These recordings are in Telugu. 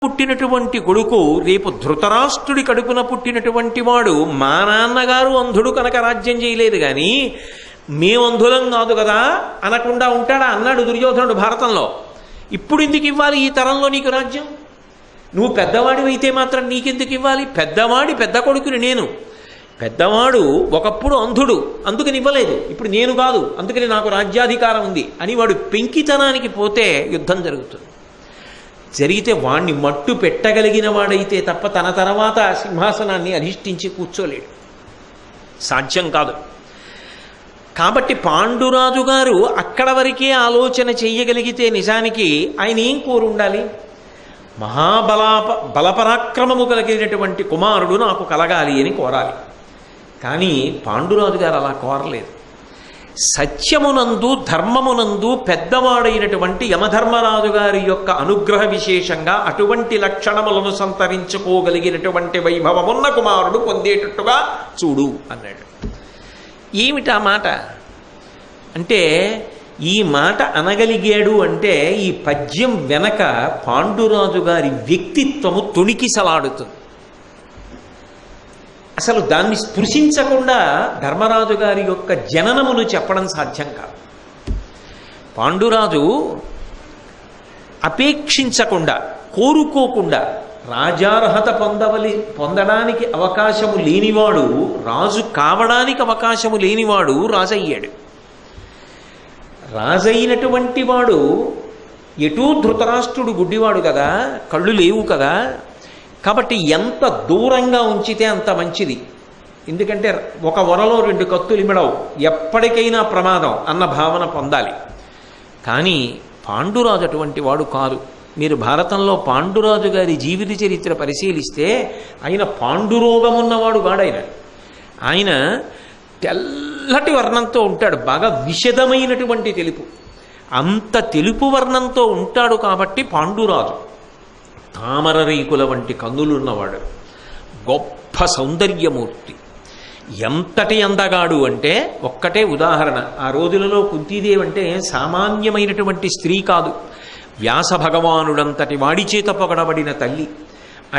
పుట్టినటువంటి కొడుకు రేపు ధృతరాష్ట్రుడి కడుపున పుట్టినటువంటి వాడు మా నాన్నగారు అంధుడు కనుక రాజ్యం చేయలేదు కానీ మేము అంధులం కాదు కదా అనకుండా ఉంటాడా అన్నాడు దుర్యోధనుడు భారతంలో. ఇప్పుడు ఎందుకు ఇవ్వాలి ఈ తరంలో నీకు రాజ్యం? నువ్వు పెద్దవాడివి అయితే మాత్రం నీకెందుకు ఇవ్వాలి? పెద్దవాడి పెద్ద కొడుకుని నేను. పెద్దవాడు ఒకప్పుడు అంధుడు అందుకని ఇవ్వలేదు, ఇప్పుడు నేను కాదు అందుకని నాకు రాజ్యాధికారం ఉంది అని వాడు పెంకితనానికి పోతే యుద్ధం జరుగుతుంది. జరిగితే వాణ్ణి మట్టు పెట్టగలిగిన వాడైతే తప్ప తన తర్వాత సింహాసనాన్ని అధిష్ఠించి కూర్చోలేడు, సాధ్యం కాదు. కాబట్టి పాండురాజు గారు అక్కడ వరకే ఆలోచన చెయ్యగలిగితే నిజానికి ఆయన ఏం కోరు ఉండాలి? బలపరాక్రమము కలిగినటువంటి కుమారుడు నాకు కలగాలి అని కోరాలి. కానీ పాండురాజు గారు అలా కోరలేదు. సత్యమునందు ధర్మమునందు పెద్దవాడైనటువంటి యమధర్మరాజు గారి యొక్క అనుగ్రహ విశేషంగా అటువంటి లక్షణములను సంతరించుకోగలిగినటువంటి వైభవమున్న కుమారుడు పొందేటట్టుగా చూడు అన్నాడు. ఏమిటా మాట అంటే, ఈ మాట అనగలిగాడు అంటే ఈ పద్యం వెనక పాండురాజు గారి వ్యక్తిత్వము తొణికిసలాడుతుంది. అసలు దాన్ని స్పృశించకుండా ధర్మరాజు గారి యొక్క జననమును చెప్పడం సాధ్యం కాదు. పాండురాజు అపేక్షించకుండా కోరుకోకుండా రాజార్హత పొందడానికి అవకాశము లేనివాడు, రాజు కావడానికి అవకాశము లేనివాడు రాజయ్యాడు. రాజైనటువంటి వాడు ఎటూ ధృతరాష్ట్రుడు గుడ్డివాడు కదా, కళ్ళు లేవు కదా, కాబట్టి ఎంత దూరంగా ఉంచితే అంత మంచిది. ఎందుకంటే ఒక వరలో రెండు కత్తులు ఇమ్మడవు, ఎప్పటికైనా ప్రమాదం అన్న భావన పొందాలి. కానీ పాండురాజు అటువంటి వాడు కాదు. మీరు భారతంలో పాండురాజు గారి జీవిత చరిత్ర పరిశీలిస్తే ఆయన పాండురోగమున్నవాడు కాడాయన. ఆయన తెల్లటి వర్ణంతో ఉంటాడు, బాగా విషదమైనటువంటి తెలుపు. అంత తెలుపు వర్ణంతో ఉంటాడు కాబట్టి పాండురాజు. తామర రేకుల వంటి కన్నులున్నవాడు, గొప్ప సౌందర్యమూర్తి. ఎంతటి అందగాడు అంటే ఒక్కటే ఉదాహరణ. ఆ రోజులలో కుంతీదేవి అంటే సామాన్యమైనటువంటి స్త్రీ కాదు, వ్యాస భగవానుడంతటి వాడి చేత పొగడబడిన తల్లి.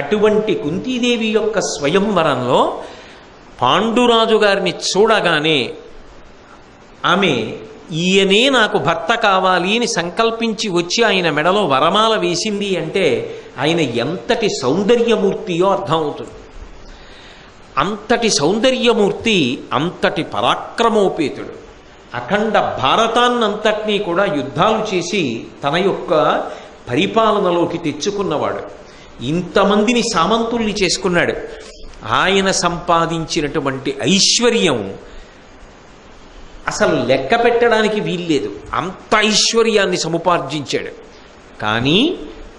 అటువంటి కుంతీదేవి యొక్క స్వయంవరంలో పాండురాజు గారిని చూడగానే ఆమె ఈయనే నాకు భర్త కావాలి అని సంకల్పించి వచ్చి ఆయన మెడలో వరమాల వేసింది అంటే ఆయన ఎంతటి సౌందర్యమూర్తియో అర్థమవుతుంది. అంతటి సౌందర్యమూర్తి, అంతటి పరాక్రమోపేతుడు. అఖండ భారతాన్నంతటినీ కూడా యుద్ధాలు చేసి తన యొక్క పరిపాలనలోకి తెచ్చుకున్నవాడు. ఇంతమందిని సామంతుల్ని చేసుకున్నాడు. ఆయన సంపాదించినటువంటి ఐశ్వర్యం అసలు లెక్క పెట్టడానికి వీల్లేదు, అంత ఐశ్వర్యాన్ని సముపార్జించాడు. కానీ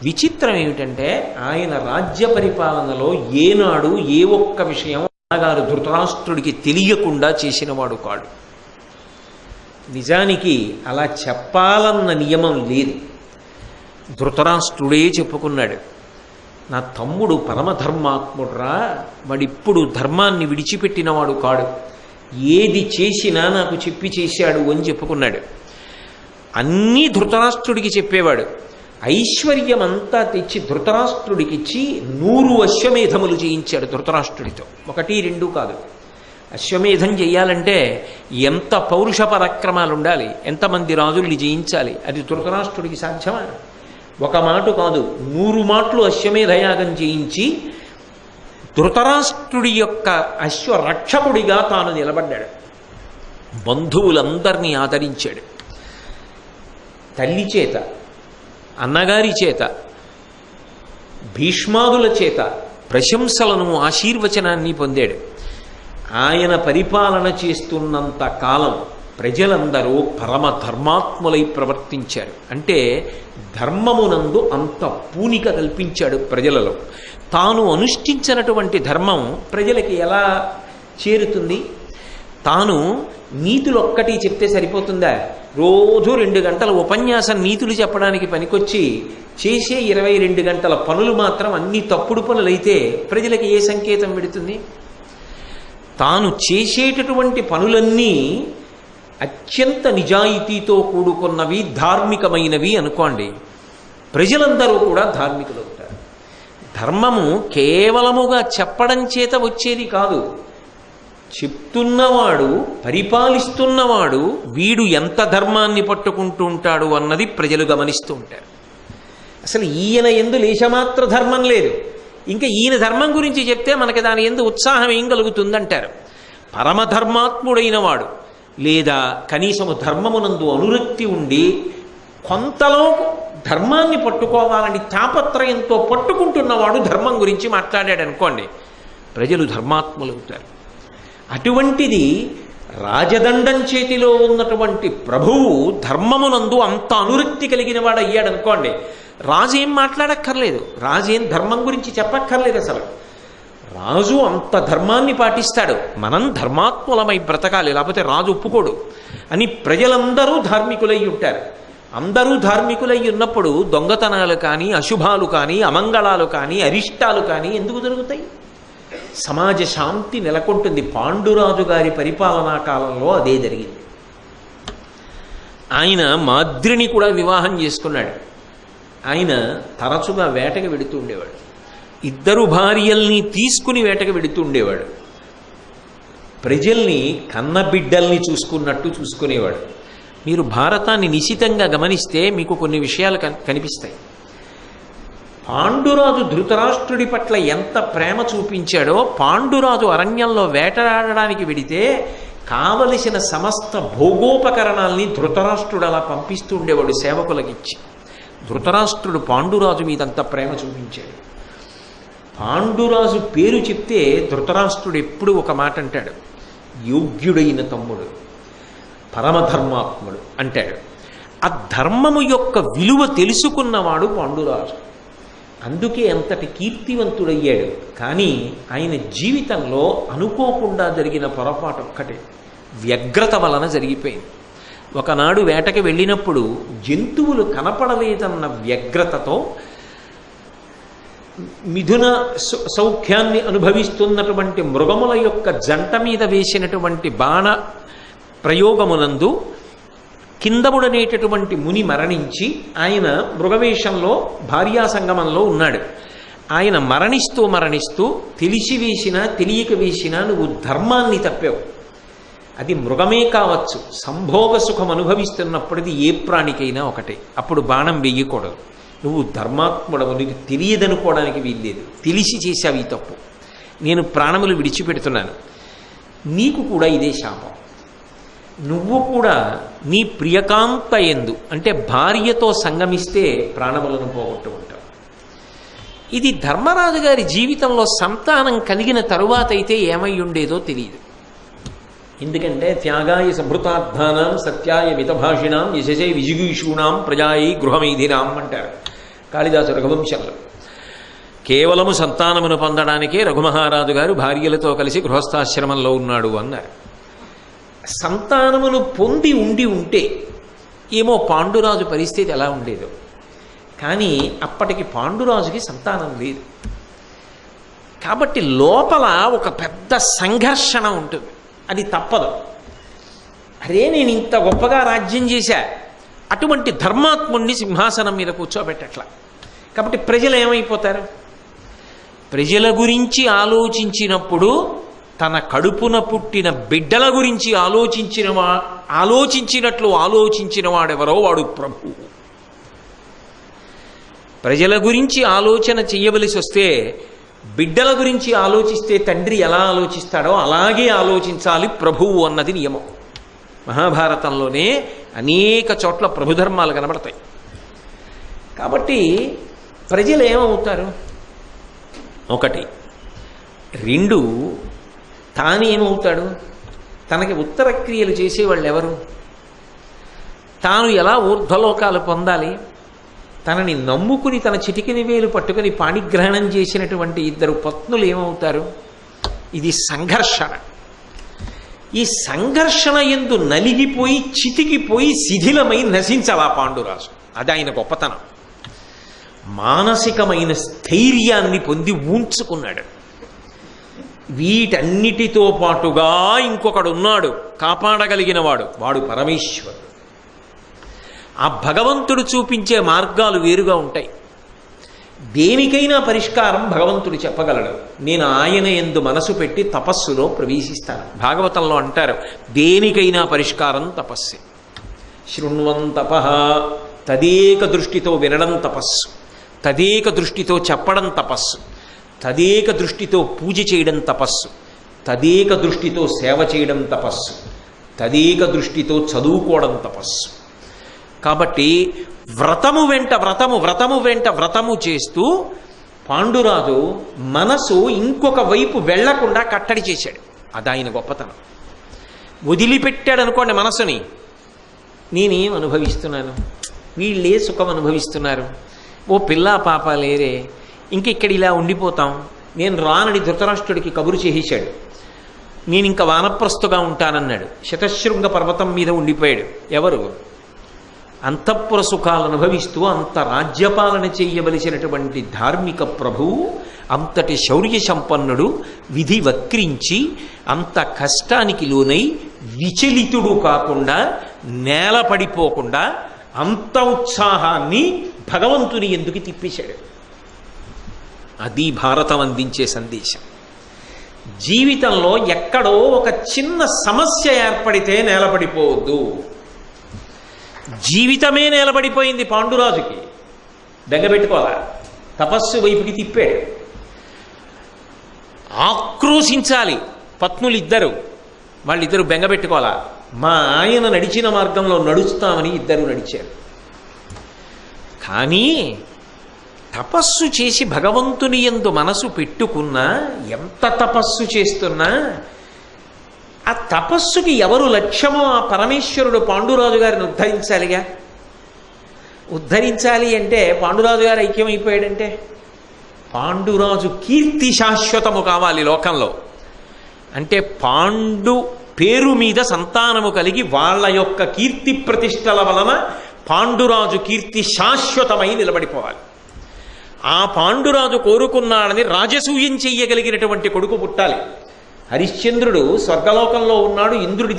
విచిత్రం ఏమిటంటే ఆయన రాజ్య పరిపాలనలో ఏనాడు ఏ ఒక్క విషయం అన్నగారు ధృతరాష్ట్రుడికి తెలియకుండా చేసినవాడు కాడు. నిజానికి అలా చెప్పాలన్న నియమం లేదు. ధృతరాష్ట్రుడే చెప్పుకున్నాడు, నా తమ్ముడు పరమధర్మాత్ముడురా, వాడిప్పుడు ధర్మాన్ని విడిచిపెట్టినవాడు కాడు, ఏది చేసినా నాకు చెప్పి చేశాడు అని చెప్పుకున్నాడు. అన్నీ ధృతరాష్ట్రుడికి చెప్పేవాడు. ఐశ్వర్యం అంతా తెచ్చి ధృతరాష్ట్రుడికిచ్చి 100 అశ్వమేధములు చేయించాడు ధృతరాష్ట్రుడితో. 1, 2 కాదు. అశ్వమేధం చేయాలంటే ఎంత పౌరుష పరాక్రమాలు ఉండాలి, ఎంతమంది రాజుల్ని జయించాలి, అది ధృతరాష్ట్రుడికి సాధ్యమా? ఒక మాట కాదు, 100 మాటలు అశ్వమేధయాగం చేయించి ధృతరాష్ట్రుడి యొక్క అశ్వరక్షకుడిగా తాను నిలబడ్డాడు. బంధువులందరినీ ఆదరించాడు. తల్లి చేత, అన్నగారి చేత, భీష్మాదుల చేత ప్రశంసలను, ఆశీర్వచనాన్ని పొందాడు. ఆయన పరిపాలన చేస్తున్నంత కాలం ప్రజలందరూ పరమ ధర్మాత్ములై ప్రవర్తించారు. అంటే ధర్మమునందు అంత పూనిక కల్పించాడు ప్రజలలో. తాను అనుష్ఠించినటువంటి ధర్మం ప్రజలకి ఎలా చేరుతుంది? తాను నీతులు ఒక్కటి చెప్తే సరిపోతుందా? రోజు 2 గంటల ఉపన్యాసం నీతులు చెప్పడానికి పనికొచ్చి చేసే 22 గంటల పనులు మాత్రం అన్ని తప్పుడు పనులైతే ప్రజలకి ఏ సంకేతం పెడుతుంది? తాను చేసేటటువంటి పనులన్నీ అత్యంత నిజాయితీతో కూడుకున్నవి, ధార్మికమైనవి అనుకోండి, ప్రజలందరూ కూడా ధార్మికులు అవుతారు. ధర్మము కేవలముగా చెప్పడం చేత వచ్చేది కాదు. చెప్తున్నవాడు, పరిపాలిస్తున్నవాడు వీడు ఎంత ధర్మాన్ని పట్టుకుంటూ ఉంటాడు అన్నది ప్రజలు గమనిస్తూ ఉంటారు. అసలు ఈయన యందు లేశమాత్ర ధర్మం లేదు, ఇంకా ఈయన ధర్మం గురించి చెప్తే మనకి దాని యందు ఉత్సాహం ఏం కలుగుతుందంటారు. పరమధర్మాత్ముడైన వాడు లేదా కనీసము ధర్మమునందు అనురక్తి ఉండి కొంతలో ధర్మాన్ని పట్టుకోవాలని తాపత్రయంతో పట్టుకుంటున్నవాడు ధర్మం గురించి మాట్లాడాడు అనుకోండి, ప్రజలు ధర్మాత్ములు అవుతారు. అటువంటిది రాజదండం చేతిలో ఉన్నటువంటి ప్రభువు ధర్మమునందు అంత అనురక్తి కలిగిన వాడు అయ్యాడు అనుకోండి, రాజు ఏం మాట్లాడక్కర్లేదు, రాజు ఏం ధర్మం గురించి చెప్పక్కర్లేదు. అసలు రాజు అంత ధర్మాన్ని పాటిస్తాడు, మనం ధర్మాత్ములమై బ్రతకాలి, లేకపోతే రాజు ఒప్పుకోడు అని ప్రజలందరూ ధార్మికులై ఉంటారు. అందరూ ధార్మికులై ఉన్నప్పుడు దొంగతనాలు కానీ, అశుభాలు కానీ, అమంగళాలు కానీ, అరిష్టాలు కానీ ఎందుకు జరుగుతాయి? సమాజ శాంతి నెలకొంటుంది. పాండురాజు గారి పరిపాలనా కాలంలో అదే జరిగింది. ఆయన మాద్రిని కూడా వివాహం చేసుకున్నాడు. ఆయన తరచుగా వేటకు వెడుతూ ఉండేవాడు, ఇద్దరు భార్యల్ని తీసుకుని వేటకు వెడుతూ ఉండేవాడు. ప్రజల్ని కన్నబిడ్డల్ని చూసుకున్నట్టు చూసుకునేవాడు. మీరు భారతాన్ని నిశితంగా గమనిస్తే మీకు కొన్ని విషయాలు కనిపిస్తాయి. పాండురాజు ధృతరాష్ట్రుడి పట్ల ఎంత ప్రేమ చూపించాడో, పాండురాజు అరణ్యంలో వేటలాడడానికి వెడితే కావలసిన సమస్త భోగోపకరణాల్ని ధృతరాష్ట్రుడు అలా పంపిస్తూ ఉండేవాడు సేవకులకిచ్చి. ధృతరాష్ట్రుడు పాండురాజు మీద అంత ప్రేమ చూపించాడు. పాండురాజు పేరు చెప్తే ధృతరాష్ట్రుడు ఎప్పుడు ఒక మాట అంటాడు, యోగ్యుడైన తమ్ముడు, పరమధర్మాత్ముడు అంటాడు. ఆ ధర్మము యొక్క విలువ తెలుసుకున్నవాడు పాండురాజు. అందుకే అంతటి కీర్తివంతుడయ్యాడు. కానీ ఆయన జీవితంలో అనుకోకుండా జరిగిన పొరపాటు ఒక్కటే, వ్యగ్రత వలన జరిగిపోయింది. ఒకనాడు వేటకి వెళ్ళినప్పుడు జంతువులు కనపడలేదన్న వ్యగ్రతతో మిథున సౌఖ్యాన్ని అనుభవిస్తున్నటువంటి మృగముల యొక్క జంట మీద వేసినటువంటి బాణ ప్రయోగమునందు కిందముడనేటటువంటి ముని మరణించి ఆయన మృగవేషంలో భార్యా సంగమంలో ఉన్నాడు. ఆయన మరణిస్తూ మరణిస్తూ తెలిసి వేసినా తెలియక వేసినా నువ్వు ధర్మాన్ని తప్పావు. అది మృగమే కావచ్చు, సంభోగ సుఖం అనుభవిస్తున్నప్పటిది ఏ ప్రాణికైనా ఒకటే. అప్పుడు బాణం వెయ్యకూడదు. నువ్వు ధర్మాత్ముడవు, నీకు తెలియదనుకోవడానికి వీల్లేదు, తెలిసి చేశావు ఈ తప్పు, నేను ప్రాణములు విడిచిపెడుతున్నాను. నీకు కూడా ఇదే శాపం. నువ్వు కూడా నీ ప్రియకాంత యందు అంటే భార్యతో సంగమిస్తే ప్రాణములను పోగొట్టుకుంటావు. ఇది ధర్మరాజు గారి జీవితంలో సంతానం కలిగిన తరువాత అయితే ఏమై ఉండేదో తెలియదు. ఎందుకంటే త్యాగాయ సంభృతార్థానం సత్యాయ మితభాషిణాం యశసే విజిగీషూణాం ప్రజాయి గృహమైధినాం అంటారు కాళిదాసు రఘువంశంలో. కేవలము సంతానమును పొందడానికే రఘుమహారాజు గారు భార్యలతో కలిసి గృహస్థాశ్రమంలో ఉన్నాడు అన్నారు. సంతానమును పొంది ఉంటే ఏమో పాండురాజు పరిస్థితి ఎలా ఉండేదో. కానీ అప్పటికి పాండురాజుకి సంతానం లేదు. కాబట్టి లోపల ఒక పెద్ద సంఘర్షణ ఉంటుంది, అది తప్పదు. అరే నేను ఇంత గొప్పగా రాజ్యం చేశా, అటువంటి ధర్మాత్ముణ్ణి సింహాసనం మీద కూర్చోబెట్టట్లా. కాబట్టి ప్రజలు ఏమైపోతారు? ప్రజల గురించి ఆలోచించినప్పుడు తన కడుపున పుట్టిన బిడ్డల గురించి ఆలోచించినట్లు ఆలోచించిన వాడెవరో వాడు ప్రభువు. ప్రజల గురించి ఆలోచన చెయ్యవలసి వస్తే బిడ్డల గురించి ఆలోచిస్తే తండ్రి ఎలా ఆలోచిస్తాడో అలాగే ఆలోచించాలి ప్రభువు అన్నది నియమం. మహాభారతంలోనే అనేక చోట్ల ప్రభుధర్మాలు కనబడతాయి. కాబట్టి ప్రజలు ఏమవుతారు? ఒకటి. రెండు, తానేమవుతాడు? తనకి ఉత్తర క్రియలు చేసేవాళ్ళు ఎవరు? తాను ఎలా ఊర్ధ్వలోకాలు పొందాలి? తనని నమ్ముకుని తన చిటికిని వేలు పట్టుకుని పాణిగ్రహణం చేసినటువంటి ఇద్దరు పత్నులు ఏమవుతారు? ఇది సంఘర్షణ. ఈ సంఘర్షణ యందు నలిగిపోయి చితికిపోయి శిథిలమై నశించాలా పాండురాజు. అది ఆయన గొప్పతనం. మానసికమైన స్థైర్యాన్ని పొంది ఉంచుకున్నాడు. వీటన్నిటితో పాటుగా ఇంకొకడున్నాడు కాపాడగలిగిన వాడు, వాడు పరమేశ్వరుడు. ఆ భగవంతుడు చూపించే మార్గాలు వేరుగా ఉంటాయి. దేనికైనా పరిష్కారం భగవంతుడు చెప్పగలడు. నేను ఆయన యందు మనసు పెట్టి తపస్సులో ప్రవేశిస్తాను. భాగవతంలో అంటారు, దేనికైనా పరిష్కారం తపస్సే. శృణ్వం తపః, తదేక దృష్టితో వినడం తపస్సు, తదేక దృష్టితో చెప్పడం తపస్సు, తదేక దృష్టితో పూజ చేయడం తపస్సు, తదేక దృష్టితో సేవ చేయడం తపస్సు, తదేక దృష్టితో చదువుకోవడం తపస్సు. కాబట్టి వ్రతము వెంట వ్రతము చేస్తూ పాండురాజు మనసు ఇంకొక వైపు వెళ్లకుండా కట్టడి చేశాడు. అది ఆయన గొప్పతనం. వదిలిపెట్టాడు అనుకోండి మనసుని, నేనేం అనుభవిస్తున్నాను, వీళ్ళే సుఖం అనుభవిస్తున్నారు, ఓ పిల్ల పాప లేరే, ఇంక ఇక్కడ ఇలా ఉండిపోతాం, నేను రానని ధృతరాష్ట్రుడికి కబురు చేసేశాడు. నేను ఇంకా వానప్రస్థుగా ఉంటానన్నాడు. శతశృంగ పర్వతం మీద ఉండిపోయాడు. ఎవరు? అంతఃపుర సుఖాలు అనుభవిస్తూ అంత రాజ్యపాలన చేయవలసినటువంటి ధార్మిక ప్రభువు, అంతటి శౌర్య సంపన్నుడు, విధి వక్రించి అంత కష్టానికి లోనై విచలితుడు కాకుండా, నేల పడిపోకుండా అంత ఉత్సాహాన్ని భగవంతుని ఎందుకు తిప్పేశాడు. అది భారతం అందించే సందేశం. జీవితంలో ఎక్కడో ఒక చిన్న సమస్య ఏర్పడితే నేలపడిపోవద్దు. జీవితమే నేలబడిపోయింది పాండురాజుకి, బెంగపెట్టుకోవాలా, తపస్సు వైపుకి తిప్పాడు. ఆక్రోశించాలి పత్నులిద్దరు, వాళ్ళిద్దరూ బెంగపెట్టుకోవాలా, మా ఆయన నడిచిన మార్గంలో నడుస్తామని ఇద్దరు నడిచారు. కానీ తపస్సు చేసి భగవంతుని యందు మనసు పెట్టుకున్నా, ఎంత తపస్సు చేస్తున్నా, ఆ తపస్సుకి ఎవరు లక్ష్యమో ఆ పరమేశ్వరుడు పాండురాజు గారిని ఉద్ధరించాలిగా. ఉద్ధరించాలి అంటే పాండురాజు గారు ఐక్యమైపోయాడంటే, పాండురాజు కీర్తి శాశ్వతము కావాలి లోకంలో. అంటే పాండు పేరు మీద సంతానము కలిగి వాళ్ళ యొక్క కీర్తి ప్రతిష్టల వలన పాండురాజు కీర్తి శాశ్వతమై నిలబడిపోవాలి. ఆ పాండురాజు కోరుకున్నాడని రాజసూయం చెయ్యగలిగినటువంటి కొడుకు పుట్టాలి. హరిశ్చంద్రుడు స్వర్గలోకంలో ఉన్నాడు, ఇంద్రుడి